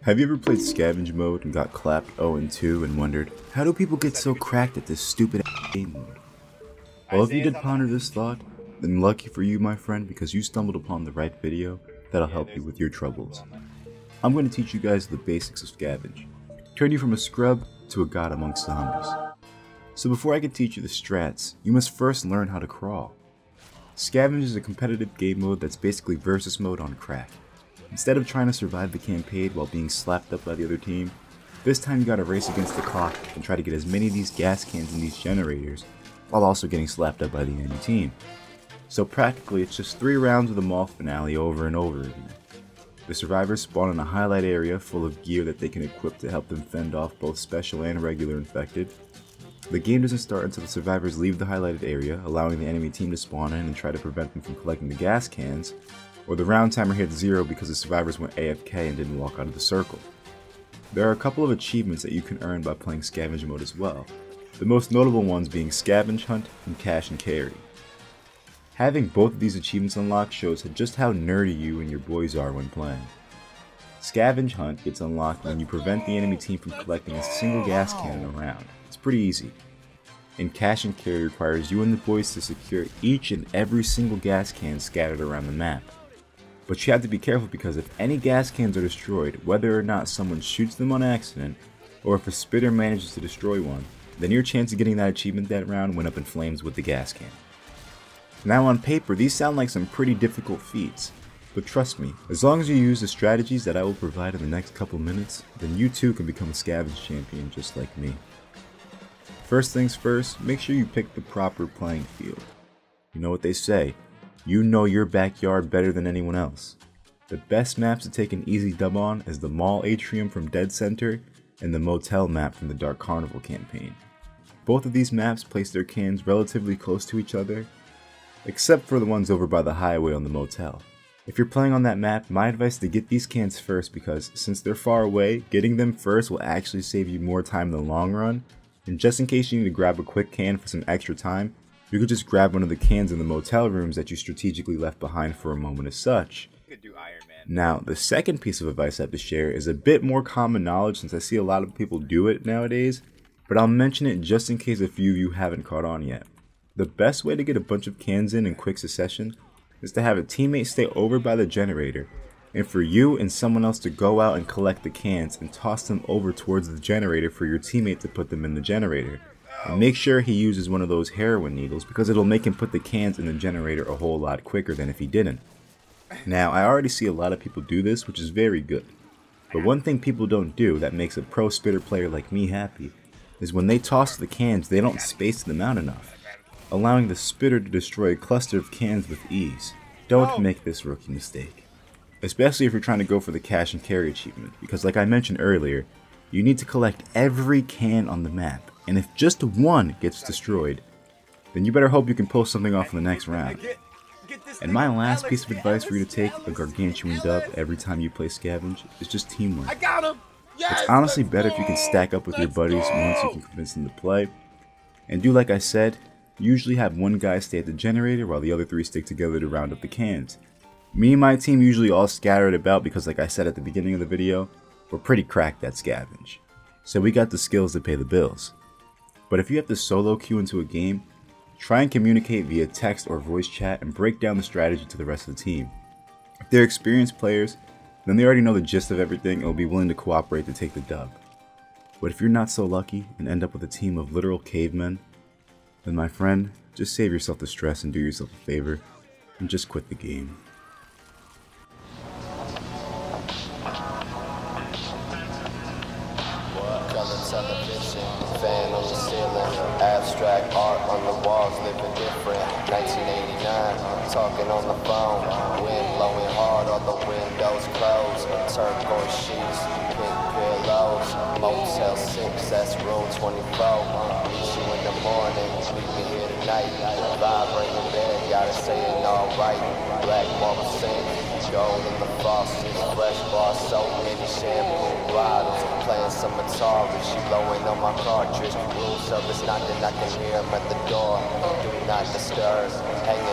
Have you ever played Scavenge mode and got clapped 0-2 and wondered, how do people get so cracked at this stupid game mode? Well, if you did ponder this thought, then lucky for you, my friend, because you stumbled upon the right video that'll help you with your troubles. I'm going to teach you guys the basics of Scavenge, turn you from a scrub to a god amongst zombies. So before I can teach you the strats, you must first learn how to crawl. Scavenge is a competitive game mode that's basically versus mode on crack. Instead of trying to survive the campaign while being slapped up by the other team, this time you gotta race against the clock and try to get as many of these gas cans in these generators while also getting slapped up by the enemy team. So practically it's just 3 rounds of the mall finale over and over again. The survivors spawn in a highlight area full of gear that they can equip to help them fend off both special and regular infected. The game doesn't start until the survivors leave the highlighted area, allowing the enemy team to spawn in and try to prevent them from collecting the gas cans, or the round timer hits 0 because the survivors went AFK and didn't walk out of the circle. There are a couple of achievements that you can earn by playing Scavenge mode as well, the most notable ones being Scavenge Hunt and Cash and Carry. Having both of these achievements unlocked shows just how nerdy you and your boys are when playing. Scavenge Hunt gets unlocked when you prevent the enemy team from collecting a single gas can in a round. It's pretty easy. And Cash and Carry requires you and the boys to secure each and every single gas can scattered around the map. But you have to be careful because if any gas cans are destroyed, whether or not someone shoots them on accident, or if a spitter manages to destroy one, then your chance of getting that achievement that round went up in flames with the gas can. Now on paper, these sound like some pretty difficult feats, but trust me, as long as you use the strategies that I will provide in the next couple minutes, then you too can become a Scavenge champion just like me. First things first, make sure you pick the proper playing field. You know what they say, you know your backyard better than anyone else. The best maps to take an easy dub on is the Mall Atrium from Dead Center and the Motel map from the Dark Carnival campaign. Both of these maps place their cans relatively close to each other, except for the ones over by the highway on the motel. If you're playing on that map, my advice is to get these cans first because since they're far away, getting them first will actually save you more time in the long run, and just in case you need to grab a quick can for some extra time, you could just grab one of the cans in the motel rooms that you strategically left behind for a moment as such. Now, the second piece of advice I have to share is a bit more common knowledge since I see a lot of people do it nowadays, but I'll mention it just in case a few of you haven't caught on yet. The best way to get a bunch of cans in quick succession is to have a teammate stay over by the generator, and for you and someone else to go out and collect the cans and toss them over towards the generator for your teammate to put them in the generator. And make sure he uses one of those heroin needles because it'll make him put the cans in the generator a whole lot quicker than if he didn't. Now, I already see a lot of people do this, which is very good. But one thing people don't do that makes a pro spitter player like me happy is when they toss the cans, they don't space them out enough, allowing the spitter to destroy a cluster of cans with ease. Don't make this rookie mistake. Especially if you're trying to go for the Cash and Carry achievement, because like I mentioned earlier, you need to collect every can on the map. And if just one gets destroyed, then you better hope you can pull something off in the next round. And my last piece of advice for you to take a gargantuan dub every time you play Scavenge is just teamwork. It's honestly better if you can stack up with your buddies once you can convince them to play. And do like I said, usually have one guy stay at the generator while the other 3 stick together to round up the cans. Me and my team usually all scattered about because like I said at the beginning of the video, we're pretty cracked at Scavenge. So we got the skills to pay the bills. But if you have to solo queue into a game, try and communicate via text or voice chat and break down the strategy to the rest of the team. If they're experienced players, then they already know the gist of everything and will be willing to cooperate to take the dub. But if you're not so lucky and end up with a team of literal cavemen, then my friend, just save yourself the stress and do yourself a favor and just quit the game. Television, fan on the ceiling, abstract art on the walls, living different. 1989, talking on the phone, wind blowing hard, all the windows closed, turquoise sheets, pink pillows, Motel 6, that's room 24. Meet you in the morning, meet me here tonight. Vibrating bed, gotta say it all right. Black marble sink, gold in the faucets, fresh bar soap, many shampoo bottles. Playing some Atari, she blowing on my cartridge. Room service knocking, I can hear him at the door. Do not disturb, hanging